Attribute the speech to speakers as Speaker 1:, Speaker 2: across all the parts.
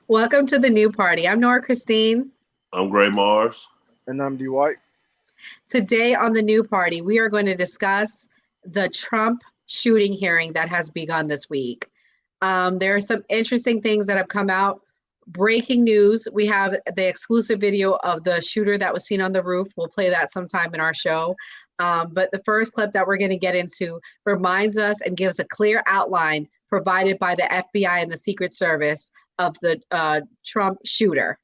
Speaker 1: Welcome to the new party. I'm Nora Christine.
Speaker 2: I'm Gray Mars.
Speaker 3: And I'm D White.
Speaker 1: Today on the new party, we are going to discuss the Trump shooting hearing that has begun this week. There are some interesting things that have come out. Breaking news, we have the exclusive video of the shooter that was seen on the roof. We'll play that sometime in our show. But the first clip that we're going to get into reminds us and gives a clear outline provided by the FBI and the Secret Service of the Trump shooter.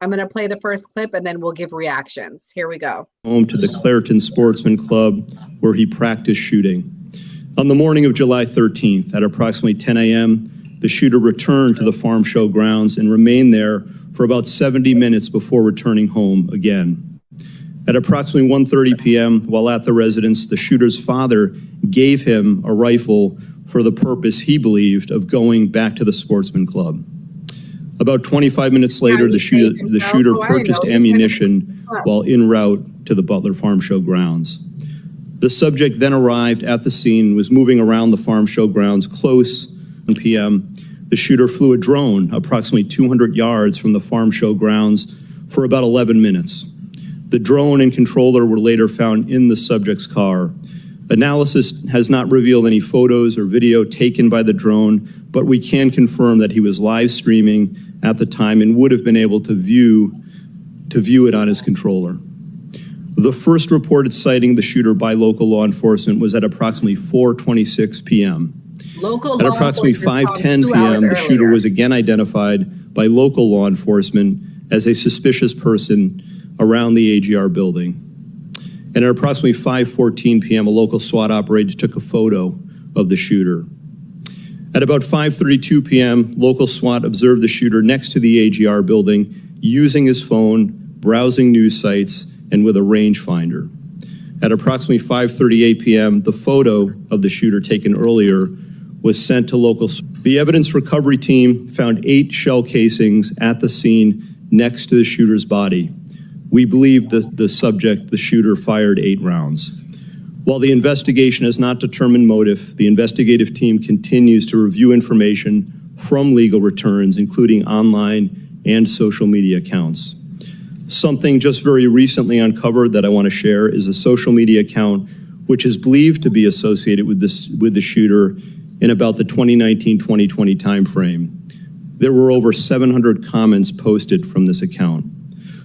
Speaker 1: I'm going to play the first clip and then we'll give reactions. Here we go.
Speaker 4: Home to the Clairton Sportsman Club where he practiced shooting. On the morning of July 13th at approximately 10 a.m., the shooter returned to the farm show grounds and remained there for about 70 minutes before returning home again. At approximately 1:30 p.m., while at the residence, the shooter's father gave him a rifle for the purpose he believed of going back to the sportsman club. About 25 minutes later, the shooter purchased ammunition while en route to the Butler Farm Show grounds. The subject then arrived at the scene and was moving around the farm show grounds close. 1 p.m., the shooter flew a drone approximately 200 yards from the farm show grounds for about 11 minutes. The drone and controller were later found in the subject's car. Analysis has not revealed any photos or video taken by the drone, but we can confirm that he was live streaming at the time and would have been able to view it on his controller. The first reported sighting of the shooter by local law enforcement was at approximately 4:26 p.m. At approximately 5:10 p.m., the shooter was again identified by local law enforcement as a suspicious person around the AGR building. And at approximately 5:14 p.m., a local SWAT operator took a photo of the shooter. At about 5:32 p.m., local SWAT observed the shooter next to the AGR building using his phone, browsing news sites, and with a rangefinder. At approximately 5:38 p.m., the photo of the shooter taken earlier was sent to local. The evidence recovery team found 8 shell casings at the scene next to the shooter's body. We believe that the shooter, fired 8 rounds. While the investigation has not determined motive, the investigative team continues to review information from legal returns, including online and social media accounts. Something just very recently uncovered that I want to share is a social media account which is believed to be associated with the shooter in about the 2019-2020 timeframe. There were over 700 comments posted from this account.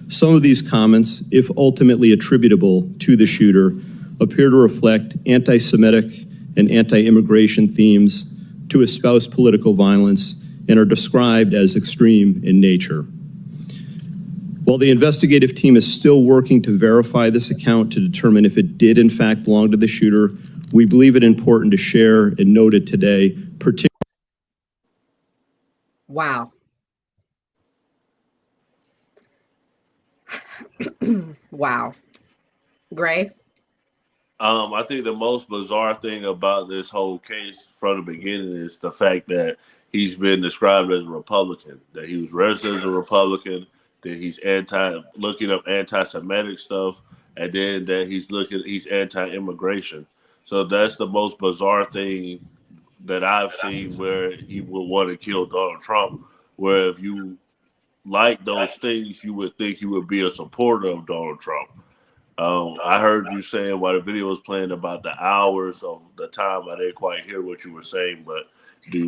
Speaker 4: Some of these comments, if ultimately attributable to the shooter, appear to reflect anti-Semitic and anti-immigration themes, to espouse political violence, and are described as extreme in nature. While the investigative team is still working to verify this account to determine if it did in fact belong to the shooter, we believe it important to share and note it today, particularly.
Speaker 1: Wow. Wow. Gray?
Speaker 2: I think the most bizarre thing about this whole case from the beginning is the fact that he's been described as a Republican, that he was registered as a Republican, that he's looking up anti-Semitic stuff, and then that he's anti-immigration. So that's the most bizarre thing that I've seen, where he would want to kill Donald Trump, where if you like those things, you would think he would be a supporter of Donald Trump. I heard you saying while the video was playing about the hours of the time. I didn't quite hear what you were saying, but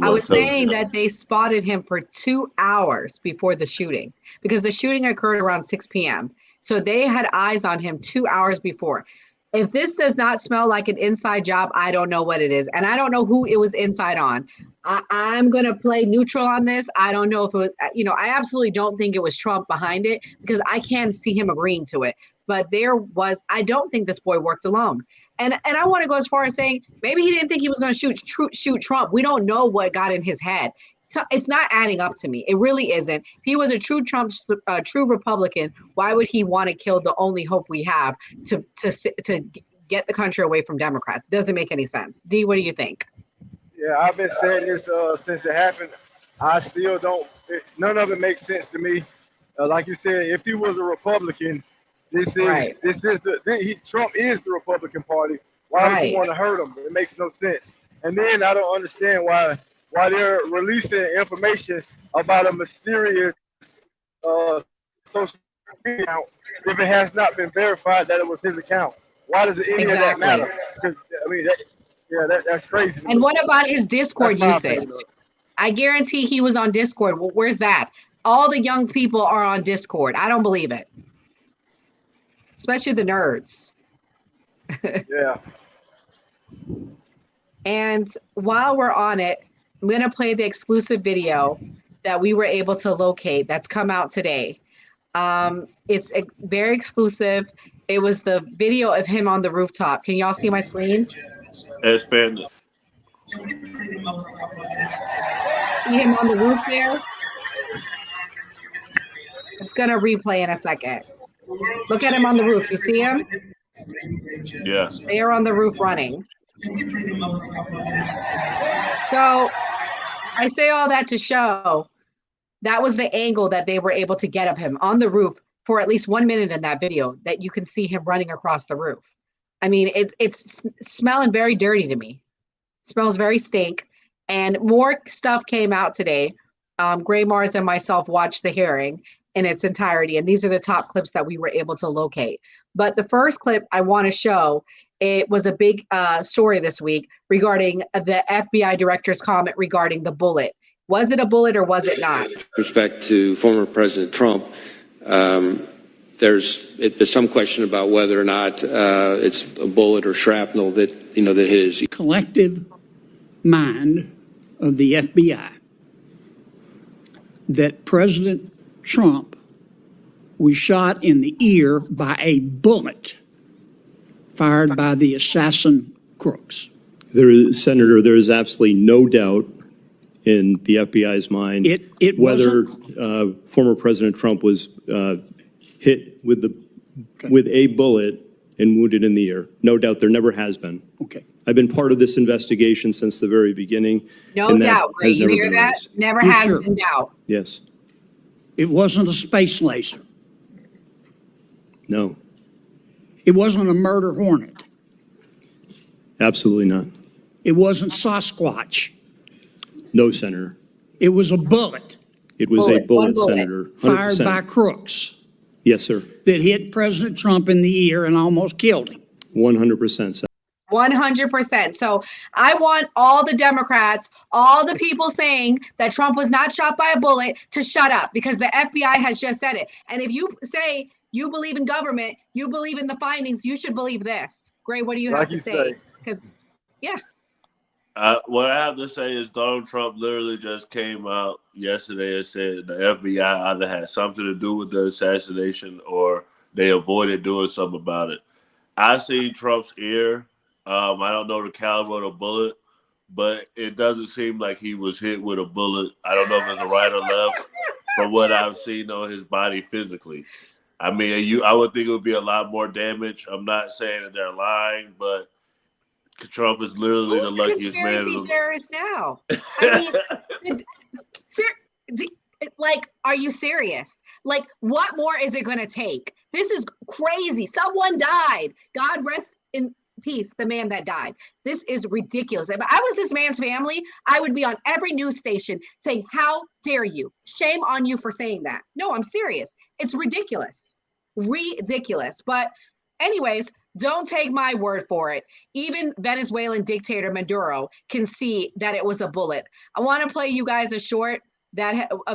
Speaker 1: I was saying that they spotted him for 2 hours before the shooting, because the shooting occurred around 6 p.m. So they had eyes on him 2 hours before. If this does not smell like an inside job, I don't know what it is. And I don't know who it was inside on. I'm going to play neutral on this. I don't know if it was, I absolutely don't think it was Trump behind it, because I can't see him agreeing to it. But I don't think this boy worked alone. And I want to go as far as saying maybe he didn't think he was going to shoot Trump. We don't know what got in his head. So it's not adding up to me. It really isn't. If he was a true true Republican, why would he want to kill the only hope we have to get the country away from Democrats? It doesn't make any sense. D, what do you think?
Speaker 3: Yeah, I've been saying this since it happened. I still don't. None of it makes sense to me. Like you said, if he was a Republican, Trump is the Republican Party. Why would you want to hurt him? It makes no sense. And then I don't understand why while they're releasing information about a mysterious social media account if it has not been verified that it was his account? Why does any of that matter? Because I mean, that's crazy.
Speaker 1: And what about his Discord usage?
Speaker 3: Opinion.
Speaker 1: I guarantee he was on Discord. Well, where's that? All the young people are on Discord. I don't believe it. Especially the nerds.
Speaker 3: Yeah.
Speaker 1: And while we're on it, I'm going to play the exclusive video that we were able to locate that's come out today. It's very exclusive. It was the video of him on the rooftop. Can y'all see my screen?
Speaker 2: Expand it.
Speaker 1: See him on the roof there? It's going to replay in a second. Look at him on the roof. You see him?
Speaker 2: Yeah.
Speaker 1: They are on the roof running. So I say all that to show that was the angle that they were able to get of him on the roof for at least 1 minute in that video, that you can see him running across the roof. I mean, it's smelling very dirty to me. It smells very stink. And more stuff came out today. Gray Mars and myself watched the hearing in its entirety, and these are the top clips that we were able to locate. But the first clip I want to show, it was a big story this week regarding the FBI director's comment regarding the bullet. Was it a bullet or was it not?
Speaker 5: With respect to former President Trump, there's some question about whether or not it's a bullet or shrapnel that that hit his
Speaker 6: collective mind of the FBI that President Trump was shot in the ear by a bullet fired by the assassin crooks.
Speaker 4: Senator, there is absolutely no doubt in the FBI's mind whether former President Trump was hit with a bullet and wounded in the ear. No doubt, there never has been.
Speaker 6: Okay.
Speaker 4: I've been part of this investigation since the very beginning.
Speaker 1: No doubt. Right? You hear that? Raised. Never has been doubt.
Speaker 4: Yes.
Speaker 6: It wasn't a space laser.
Speaker 4: No.
Speaker 6: It wasn't a murder hornet.
Speaker 4: Absolutely not.
Speaker 6: It wasn't Sasquatch.
Speaker 4: No, Senator.
Speaker 6: It was a bullet.
Speaker 4: It was a bullet, Senator. 100%.
Speaker 6: Fired by crooks.
Speaker 4: Yes, sir.
Speaker 6: That hit President Trump in the ear and almost killed him.
Speaker 4: 100%, Senator.
Speaker 1: 100%. So I want all the Democrats, all the people saying that Trump was not shot by a bullet to shut up, because the FBI has just said it. And if you say you believe in government, you believe in the findings, you should believe this. Gray, what do you have to say? Because, yeah.
Speaker 2: What I have to say is Donald Trump literally just came out yesterday and said the FBI either had something to do with the assassination or they avoided doing something about it. I see Trump's ear. I don't know the caliber of the bullet, but it doesn't seem like he was hit with a bullet. I don't know if it's the right or left from what I've seen on his body physically. I mean, I would think it would be a lot more damage. I'm not saying that they're lying, but Trump is literally the luckiest man.
Speaker 1: Conspiracy theorist now. I mean, like, are you serious? Like, what more is it going to take? This is crazy. Someone died. God rest in peace, the man that died. This is ridiculous. If I was this man's family, I would be on every news station saying, how dare you? Shame on you for saying that. No, I'm serious. It's ridiculous. Ridiculous. But anyways, don't take my word for it. Even Venezuelan dictator Maduro can see that it was a bullet. I want to play you guys a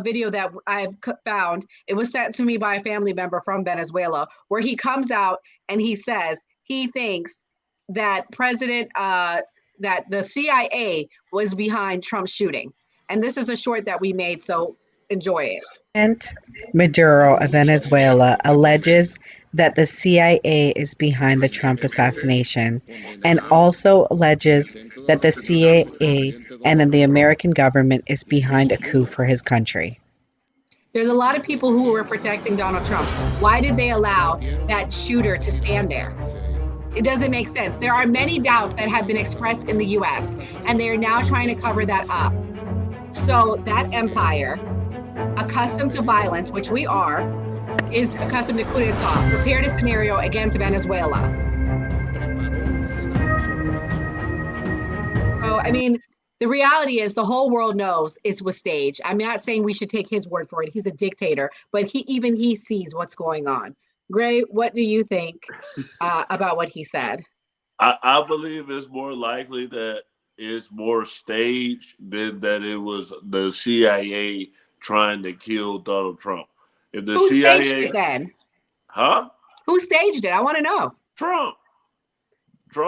Speaker 1: video that I've found. It was sent to me by a family member from Venezuela, where he comes out and he says he thinks that that the CIA was behind Trump's shooting. And this is a short that we made, so enjoy it.
Speaker 7: Maduro of Venezuela alleges that the CIA is behind the Trump assassination, and also alleges that the CIA and the American government is behind a coup for his country.
Speaker 1: There's a lot of people who were protecting Donald Trump. Why did they allow that shooter to stand there? It doesn't make sense. There are many doubts that have been expressed in the US, and they are now trying to cover that up. So that empire, accustomed to violence, which we are, is accustomed to coup d'etat, prepared a scenario against Venezuela. So, I mean, The reality is the whole world knows it was staged. I'm not saying we should take his word for it. He's a dictator, but he sees what's going on. Gray, what do you think about what he said?
Speaker 2: I believe it's more likely that it's more staged than that it was the CIA trying to kill Donald Trump. If the
Speaker 1: Who
Speaker 2: CIA
Speaker 1: staged it then?
Speaker 2: Huh?
Speaker 1: Who staged it? I want to know.
Speaker 2: Trump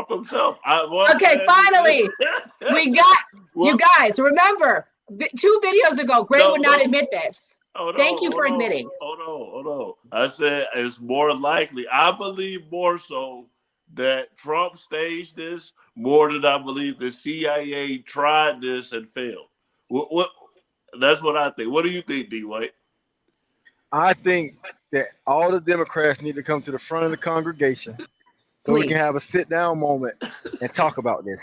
Speaker 2: himself.
Speaker 1: Okay, finally, we got you guys. Remember, 2 videos ago, Gray would not admit this. Thank you for admitting.
Speaker 2: Hold on. I said it's more likely. I believe more so that Trump staged this more than I believe the CIA tried this and failed. What? That's what I think. What do you think, D. White?
Speaker 3: I think that all the Democrats need to come to the front of the congregation so we can have a sit-down moment and talk about this.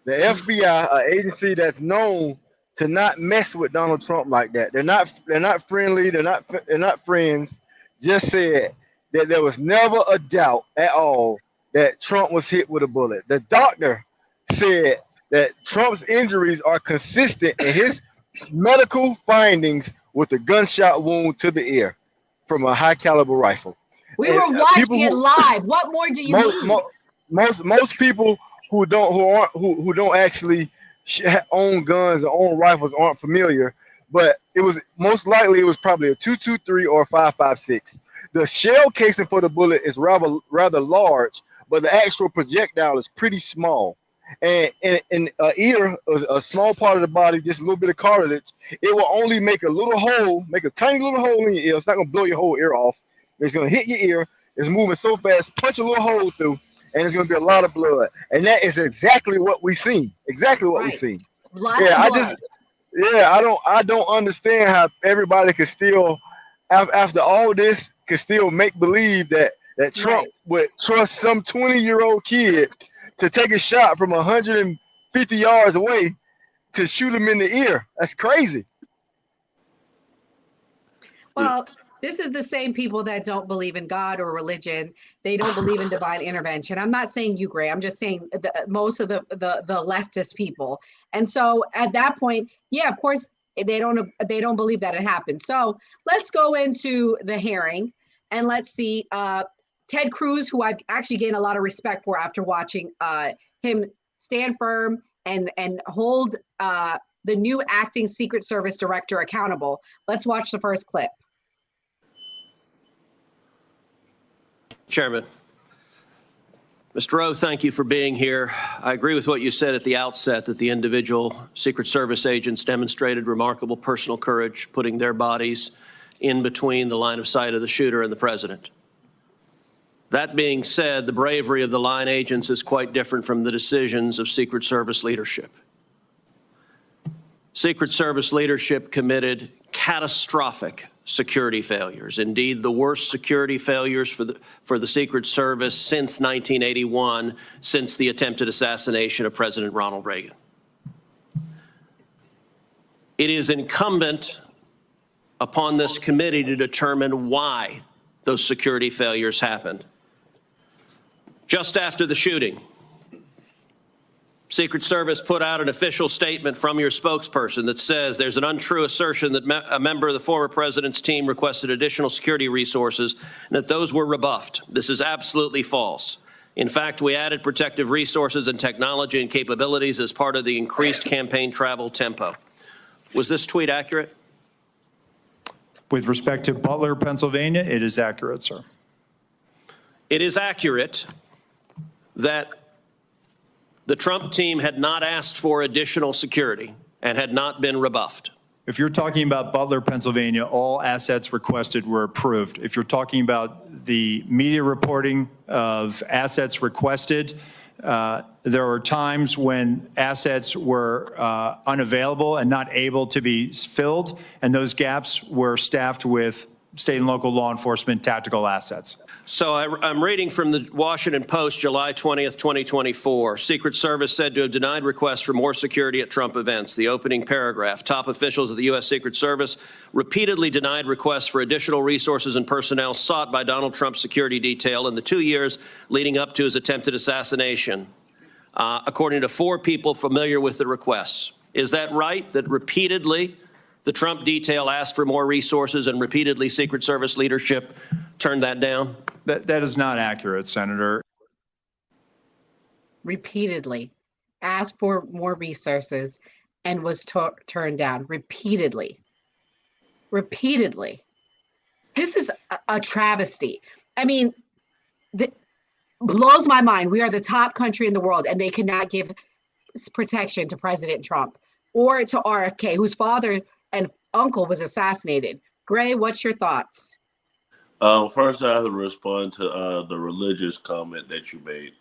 Speaker 3: The FBI, an agency that's known to not mess with Donald Trump like that. They're not friendly. They're not friends. Just said that there was never a doubt at all that Trump was hit with a bullet. The doctor said that Trump's injuries are consistent in his medical findings with a gunshot wound to the ear from a high caliber rifle.
Speaker 1: We were watching it live. What more do you need?
Speaker 3: Most people who don't actually own guns or own rifles aren't familiar, but it was most likely it was probably a .223 or a .556. The shell casing for the bullet is rather large, but the actual projectile is pretty small. And in an ear, a small part of the body, just a little bit of cartilage, it will only make a little hole, make a tiny little hole in your ear. It's not gonna blow your whole ear off. It's gonna hit your ear. It's moving so fast, punch a little hole through, and it's gonna be a lot of blood. And that is exactly what we seen. Exactly what we seen. I don't understand how everybody could still, after all this, could still make believe that Trump would trust some 20-year-old kid to take a shot from 150 yards away to shoot him in the ear. That's crazy.
Speaker 1: Well, this is the same people that don't believe in God or religion. They don't believe in divine intervention. I'm not saying you, Gray. I'm just saying most of the leftist people. And so at that point, yeah, of course, they don't believe that it happened. So let's go into the hearing and let's see Ted Cruz, who I've actually gained a lot of respect for after watching him stand firm and hold the new acting Secret Service director accountable. Let's watch the first clip.
Speaker 8: Chairman. Mr. Rowe, thank you for being here. I agree with what you said at the outset, that the individual Secret Service agents demonstrated remarkable personal courage, putting their bodies in between the line of sight of the shooter and the president. That being said, the bravery of the line agents is quite different from the decisions of Secret Service leadership. Secret Service leadership committed catastrophic security failures, indeed the worst security failures for the Secret Service since 1981, since the attempted assassination of President Ronald Reagan. It is incumbent upon this committee to determine why those security failures happened. Just after the shooting, Secret Service put out an official statement from your spokesperson that says there's an untrue assertion that a member of the former president's team requested additional security resources and that those were rebuffed. This is absolutely false. In fact, we added protective resources and technology and capabilities as part of the increased campaign travel tempo. Was this tweet accurate?
Speaker 9: With respect to Butler, Pennsylvania, it is accurate, sir.
Speaker 8: It is accurate that the Trump team had not asked for additional security and had not been rebuffed.
Speaker 9: If you're talking about Butler, Pennsylvania, all assets requested were approved. If you're talking about the media reporting of assets requested, there were times when assets were unavailable and not able to be filled, and those gaps were staffed with state and local law enforcement tactical assets.
Speaker 8: So I'm reading from the Washington Post, July 20th, 2024. Secret Service said to have denied requests for more security at Trump events. The opening paragraph, top officials of the U.S. Secret Service repeatedly denied requests for additional resources and personnel sought by Donald Trump's security detail in the 2 years leading up to his attempted assassination. according to 4 people familiar with the requests. Is that right, that repeatedly the Trump detail asked for more resources and repeatedly Secret Service leadership turned that down?
Speaker 9: That is not accurate, Senator.
Speaker 1: Repeatedly asked for more resources and was turned down repeatedly. Repeatedly. This is a travesty. I mean, blows my mind. We are the top country in the world, and they cannot give protection to President Trump or to RFK, whose father and uncle was assassinated. Gray, what's your thoughts?
Speaker 2: First, I have to respond to the religious comment that you made.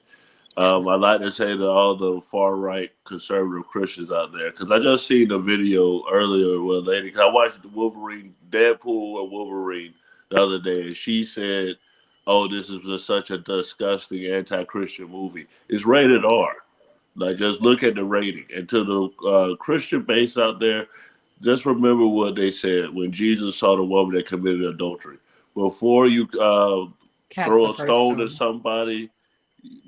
Speaker 2: I'd like to say to all the far-right conservative Christians out there, because I just seen a video earlier with a lady, because I watched Deadpool and Wolverine the other day, and she said, oh, this is just such a disgusting anti-Christian movie. It's rated R. Like, just look at the rating. And to the Christian base out there, just remember what they said when Jesus saw the woman that committed adultery. Before you throw a stone at somebody,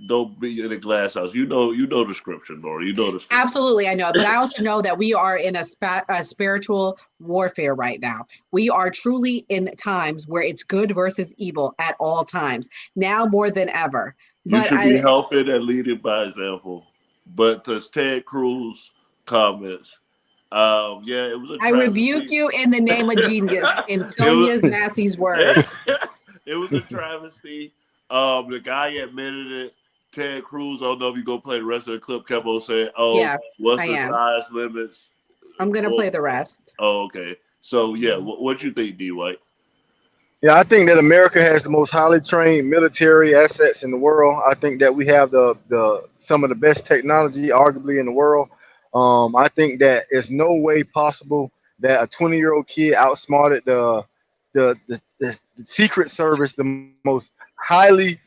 Speaker 2: don't be in a glass house. You know the scripture, Laura. You know the scripture.
Speaker 1: Absolutely, I know. But I also know that we are in a spiritual warfare right now. We are truly in times where it's good versus evil at all times, now more than ever.
Speaker 2: You should be helping and leading by example. But to Ted Cruz comments, yeah, it was a travesty.
Speaker 1: I rebuke you in the name of genius, in Sonia's Nasty's words.
Speaker 2: It was a travesty. The guy admitted it. Ted Cruz, I don't know if you go play the rest of the clip, kept on saying, oh, yeah, what's the size limits?
Speaker 1: I'm going to play the rest.
Speaker 2: Oh, okay. So, yeah, what you think, D. White?
Speaker 3: Yeah, I think that America has the most highly trained military assets in the world. I think that we have some of the best technology, arguably, in the world. I think that it's no way possible that a 20-year-old kid outsmarted the Secret Service, the most highly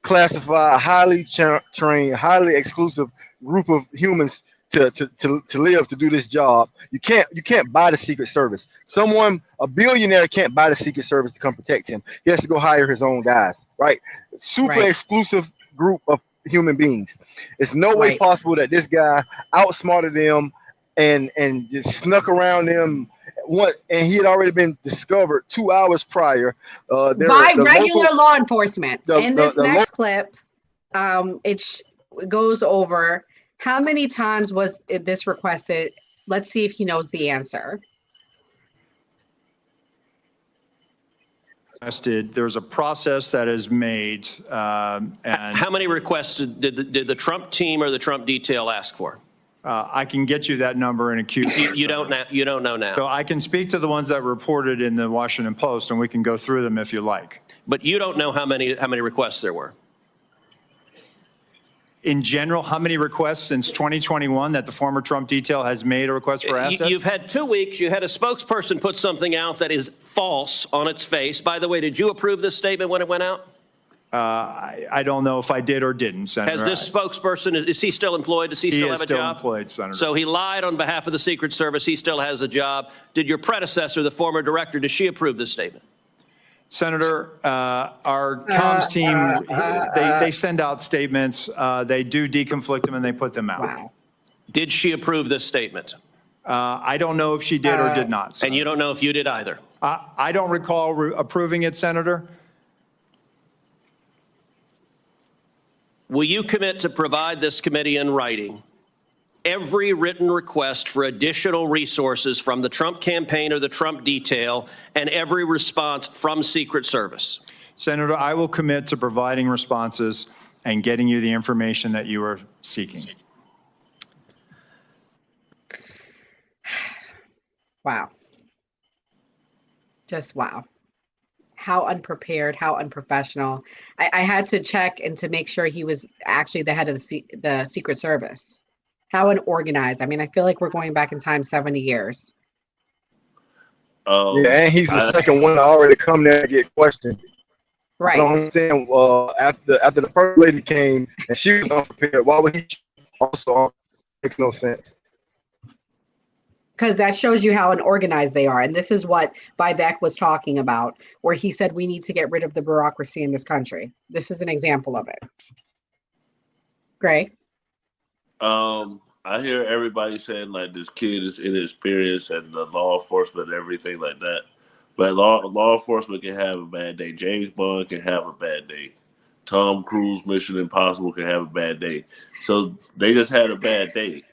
Speaker 3: classified, highly trained, highly exclusive group of humans to live to do this job. You can't buy the Secret Service. A billionaire can't buy the Secret Service to come protect him. He has to go hire his own guys, right? Super exclusive group of human beings. It's no way possible that this guy outsmarted them and just snuck around them. And he had already been discovered 2 hours prior
Speaker 1: by regular law enforcement. In this next clip, it goes over how many times was this requested. Let's see if he knows the answer.
Speaker 9: There's a process that is made. And
Speaker 8: how many requests did the Trump team or the Trump detail ask for?
Speaker 9: I can get you that number in a queue.
Speaker 8: You don't know now.
Speaker 9: So I can speak to the ones that reported in the Washington Post, and we can go through them if you like.
Speaker 8: But you don't know how many requests there were.
Speaker 9: In general, how many requests since 2021 that the former Trump detail has made a request for assets?
Speaker 8: You've had 2 weeks. You had a spokesperson put something out that is false on its face. By the way, did you approve this statement when it went out?
Speaker 9: I don't know if I did or didn't, Senator.
Speaker 8: Has this spokesperson, is he still employed? Does he still have a job?
Speaker 9: He is still employed, Senator.
Speaker 8: So he lied on behalf of the Secret Service. He still has a job. Did your predecessor, the former director, does she approve this statement?
Speaker 9: Senator, our comms team, they send out statements. They do deconflict them and they put them out.
Speaker 1: Wow.
Speaker 8: Did she approve this statement?
Speaker 9: I don't know if she did or did not, Senator.
Speaker 8: And you don't know if you did either?
Speaker 9: I don't recall approving it, Senator.
Speaker 8: Will you commit to provide this committee in writing every written request for additional resources from the Trump campaign or the Trump detail and every response from Secret Service?
Speaker 9: Senator, I will commit to providing responses and getting you the information that you are seeking.
Speaker 1: Wow. Just wow. How unprepared, how unprofessional. I had to check and to make sure he was actually the head of the Secret Service. How unorganized. I mean, I feel like we're going back in time 70 years.
Speaker 3: Yeah, and he's the second one to already come there and get questioned.
Speaker 1: Right.
Speaker 3: I don't understand. After the first lady came and she was unprepared, why would he also? Makes no sense.
Speaker 1: Because that shows you how unorganized they are. And this is what Vivek was talking about, where he said we need to get rid of the bureaucracy in this country. This is an example of it. Gray?
Speaker 2: I hear everybody saying like this kid is inexperienced and the law enforcement and everything like that. But law enforcement can have a bad day. James Bond can have a bad day. Tom Cruise, Mission Impossible can have a bad day. So they just had a bad day.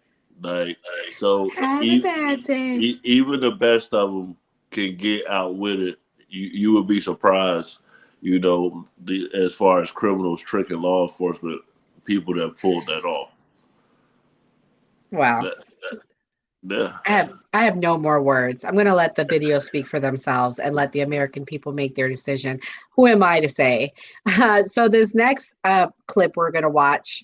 Speaker 2: So
Speaker 1: bad day.
Speaker 2: Even the best of them can get outwitted. You would be surprised, as far as criminals tricking law enforcement, people that pulled that off.
Speaker 1: Wow.
Speaker 2: Yeah.
Speaker 1: I have no more words. I'm going to let the video speak for themselves and let the American people make their decision. Who am I to say? So this next clip we're going to watch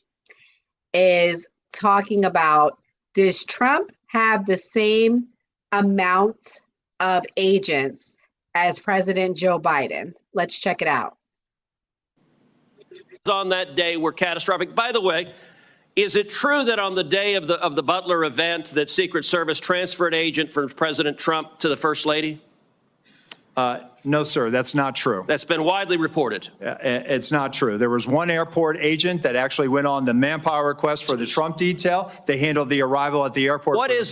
Speaker 1: is talking about, does Trump have the same amount of agents as President Joe Biden? Let's check it out.
Speaker 8: On that day were catastrophic. By the way, is it true that on the day of the Butler event that Secret Service transferred agent from President Trump to the First Lady?
Speaker 9: No, sir, that's not true.
Speaker 8: That's been widely reported.
Speaker 9: It's not true. There was one airport agent that actually went on the manpower request for the Trump detail. They handled the arrival at the airport.
Speaker 8: What was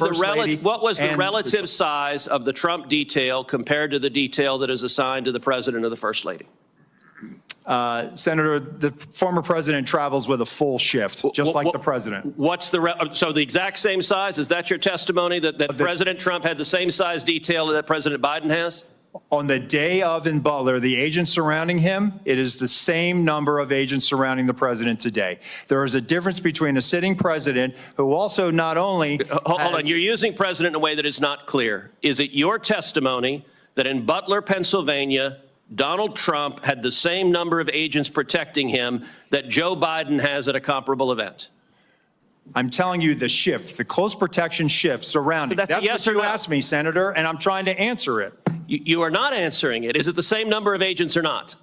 Speaker 8: the relative size of the Trump detail compared to the detail that is assigned to the President or the First Lady?
Speaker 9: Senator, the former president travels with a full shift, just like the president.
Speaker 8: So the exact same size? Is that your testimony, that President Trump had the same size detail that President Biden has?
Speaker 9: On the day of in Butler, the agents surrounding him, it is the same number of agents surrounding the president today. There is a difference between a sitting president who also not only
Speaker 8: Hold on, you're using president in a way that is not clear. Is it your testimony that in Butler, Pennsylvania, Donald Trump had the same number of agents protecting him that Joe Biden has at a comparable event?
Speaker 9: I'm telling you the shift, the close protection shift surrounding. That's
Speaker 8: yes
Speaker 9: what you
Speaker 8: or no?
Speaker 9: asked me, Senator, and I'm trying to answer it.
Speaker 8: You are not answering it. Is it the same number of agents or not?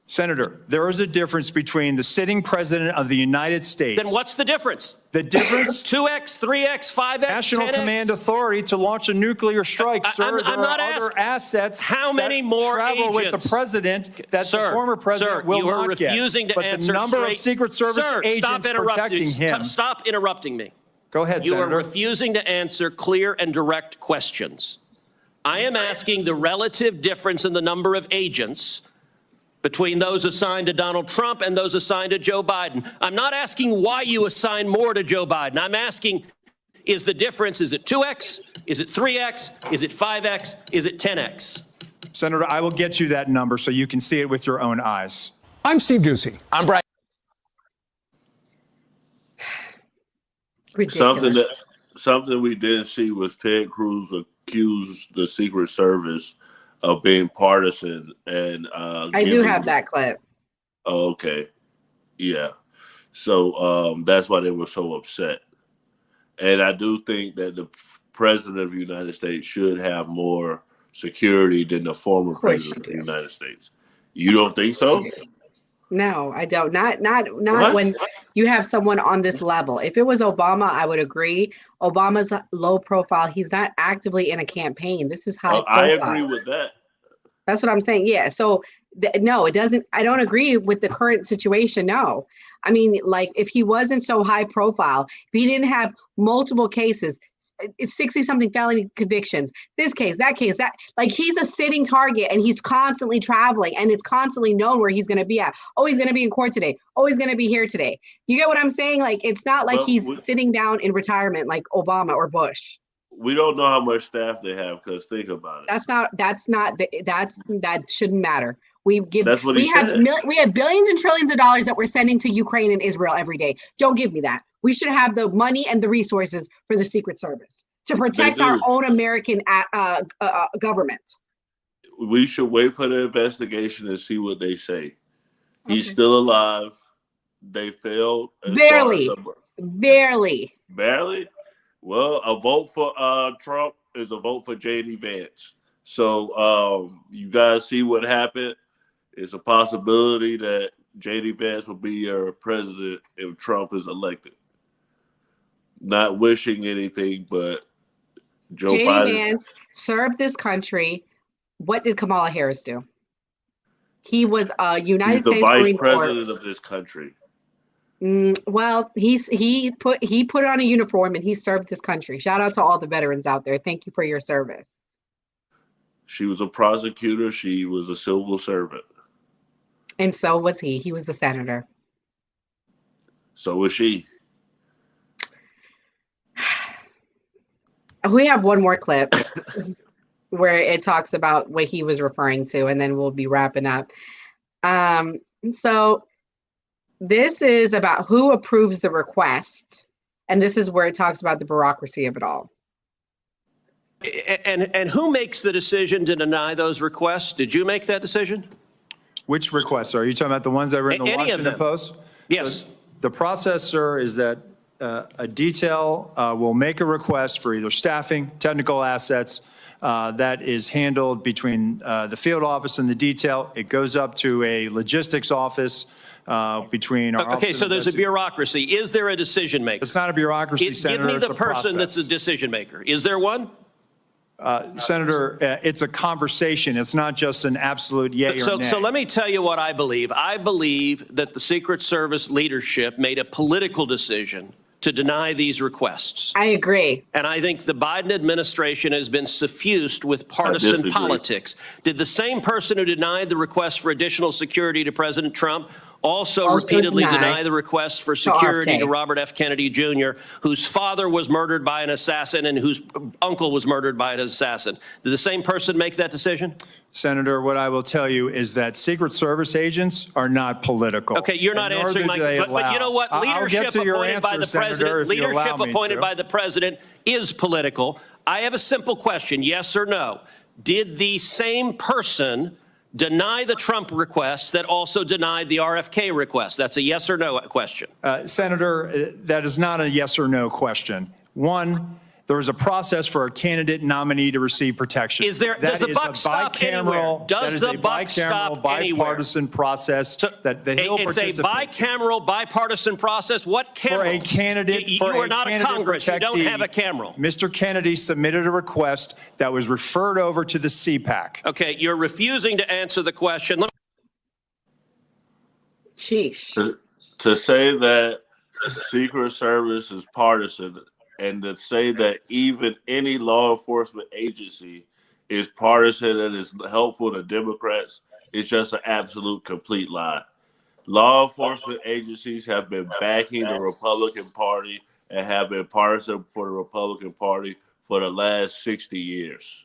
Speaker 9: Senator, there is a difference between the sitting president of the United States.
Speaker 8: Then what's the difference?
Speaker 9: The difference?
Speaker 8: 2x, 3x, 5x,
Speaker 9: National
Speaker 8: 10x?
Speaker 9: Command Authority to launch a nuclear strike. Sir, there are other assets
Speaker 8: how many more
Speaker 9: travel with
Speaker 8: agents?
Speaker 9: the president that the former president will not get.
Speaker 8: Refusing to
Speaker 9: but
Speaker 8: answer
Speaker 9: the number of Secret Service agents protecting him.
Speaker 8: Stop interrupting me.
Speaker 9: Go ahead, Senator.
Speaker 8: You are refusing to answer clear and direct questions. I am asking the relative difference in the number of agents between those assigned to Donald Trump and those assigned to Joe Biden. I'm not asking why you assign more to Joe Biden. I'm asking, is the difference, is it 2x? Is it 3x? Is it 5x? Is it 10x?
Speaker 9: Senator, I will get you that number so you can see it with your own eyes.
Speaker 10: I'm Steve Doocy. I'm Brian.
Speaker 1: Ridiculous.
Speaker 2: Something we didn't see was Ted Cruz accused the Secret Service of being partisan, and
Speaker 1: I do have that clip.
Speaker 2: Oh, okay, yeah. So that's why they were so upset, and I do think that the president of the United States should have more security than the former president of the United States. You don't think so?
Speaker 1: No, I don't. Not when you have someone on this level. If it was Obama, I would agree. Obama's low profile. He's not actively in a campaign. This is high profile.
Speaker 2: I agree with that.
Speaker 1: That's what I'm saying. Yeah. So no, it doesn't. I don't agree with the current situation. No. I mean, like if he wasn't so high profile, if he didn't have multiple cases, it's 60-something felony convictions, this case, that, like he's a sitting target and he's constantly traveling and it's constantly known where he's going to be at. Oh, he's going to be in court today. Oh, he's going to be here today. You get what I'm saying? Like, it's not like he's sitting down in retirement like Obama or Bush.
Speaker 2: We don't know how much staff they have because think about it.
Speaker 1: That shouldn't matter. We have billions and trillions of dollars that we're sending to Ukraine and Israel every day. Don't give me that. We should have the money and the resources for the Secret Service to protect our own American government.
Speaker 2: We should wait for the investigation and see what they say. He's still alive. They failed.
Speaker 1: Barely.
Speaker 2: Well, a vote for Trump is a vote for J.D. Vance. So you guys see what happened. It's a possibility that J.D. Vance will be your president if Trump is elected. Not wishing anything, but Joe Biden.
Speaker 1: J.D. Vance served this country. What did Kamala Harris do? He was a United States Marine Corps.
Speaker 2: He's the vice president of this country.
Speaker 1: Well, he put on a uniform and he served this country. Shout out to all the veterans out there. Thank you for your service.
Speaker 2: She was a prosecutor. She was a civil servant.
Speaker 1: And so was he. He was the senator.
Speaker 2: So was she.
Speaker 1: We have one more clip where it talks about what he was referring to, and then we'll be wrapping up. So this is about who approves the request, and this is where it talks about the bureaucracy of it all.
Speaker 8: And who makes the decision to deny those requests? Did you make that decision?
Speaker 9: Which requests? Are you talking about the ones that were in the
Speaker 8: Any of
Speaker 9: Washington
Speaker 8: them.
Speaker 9: Post?
Speaker 8: Yes.
Speaker 9: So the process, sir, is that a detail will make a request for either staffing, technical assets, that is handled between the field office and the detail. It goes up to a logistics office between our
Speaker 8: Okay, so there's a bureaucracy. Is there a decision maker?
Speaker 9: It's not a bureaucracy,
Speaker 8: Give
Speaker 9: Senator.
Speaker 8: me
Speaker 9: It's
Speaker 8: the
Speaker 9: a
Speaker 8: person that's the
Speaker 9: process.
Speaker 8: decision maker. Is there one?
Speaker 9: Senator, it's a conversation. It's not just an absolute yay or nay.
Speaker 8: So let me tell you what I believe. I believe that the Secret Service leadership made a political decision to deny these requests.
Speaker 1: I agree.
Speaker 8: And I think the Biden administration has been suffused with partisan
Speaker 2: disagree.
Speaker 8: politics. Did the same person who denied the request for additional security to President Trump also repeatedly deny the request for security to Robert F. Kennedy Jr., whose father was murdered by an assassin and whose uncle was murdered by an assassin? Did the same person make that decision?
Speaker 9: Senator, what I will tell you is that Secret Service agents are not political.
Speaker 8: Okay, you're not
Speaker 9: and nor
Speaker 8: answering
Speaker 9: do they
Speaker 8: but you know what?
Speaker 9: allow. I'll get
Speaker 8: Leadership
Speaker 9: to your
Speaker 8: appointed by
Speaker 9: answer,
Speaker 8: the
Speaker 9: Senator,
Speaker 8: president,
Speaker 9: if you allow
Speaker 8: leadership
Speaker 9: me
Speaker 8: appointed
Speaker 9: to.
Speaker 8: by the president is political. I have a simple question, yes or no. Did the same person deny the Trump request that also denied the RFK request? That's a yes or no question.
Speaker 9: Senator, that is not a yes or no question. One, there is a process for a candidate nominee to receive protection.
Speaker 8: Does the buck stop anywhere? Does the buck stop anywhere?
Speaker 9: Bipartisan process that the Hill
Speaker 8: It's a bicameral, bipartisan process. What camera?
Speaker 9: For a candidate,
Speaker 8: You are not a Congress. You don't have a camera.
Speaker 9: Mr. Kennedy submitted a request that was referred over to the CPAC.
Speaker 8: Okay, you're refusing to answer the question.
Speaker 1: Sheesh.
Speaker 2: To say that Secret Service is partisan and to say that even any law enforcement agency is partisan and is helpful to Democrats is just an absolute complete lie. Law enforcement agencies have been backing the Republican Party and have been partisan for the Republican Party for the last 60 years.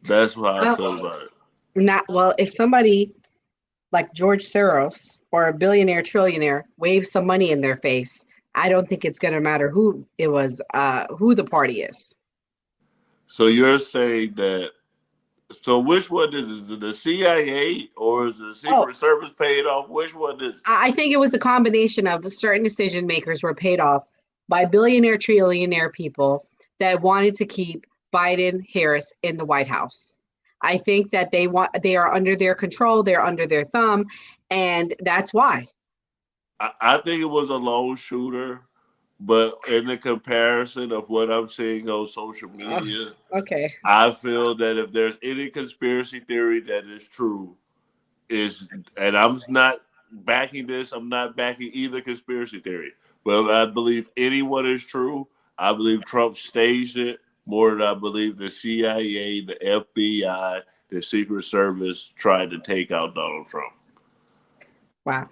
Speaker 2: That's how I feel about it.
Speaker 1: If somebody like George Soros or a billionaire trillionaire waves some money in their face, I don't think it's going to matter who it was, who the party is.
Speaker 2: So you're saying that, so which one is it, the CIA or is the Secret Service paid off? Which one is it?
Speaker 1: I think it was a combination of certain decision makers were paid off by billionaire, trillionaire people that wanted to keep Biden, Harris in the White House. I think that they are under their control, they're under their thumb, and that's why.
Speaker 2: I think it was a lone shooter, but in the comparison of what I'm seeing on social media,
Speaker 1: Okay.
Speaker 2: I feel that if there's any conspiracy theory that is true, and I'm not backing this, I'm not backing either conspiracy theory, but I believe anyone is true. I believe Trump staged it more than I believe the CIA, the FBI, the Secret Service tried to take out Donald Trump.
Speaker 1: Wow.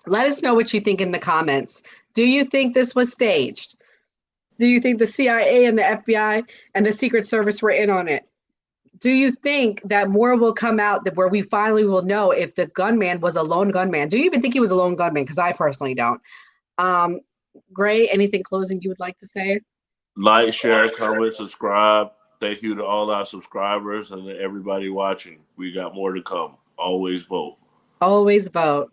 Speaker 1: Let us know what you think in the comments. Do you think this was staged? Do you think the CIA and the FBI and the Secret Service were in on it? Do you think that more will come out where we finally will know if the gunman was a lone gunman? Do you even think he was a lone gunman? Because I personally don't. Gray, anything closing you would like to say?
Speaker 2: Like, share, comment, subscribe. Thank you to all our subscribers and to everybody watching. We got more to come. Always vote.
Speaker 1: Always vote.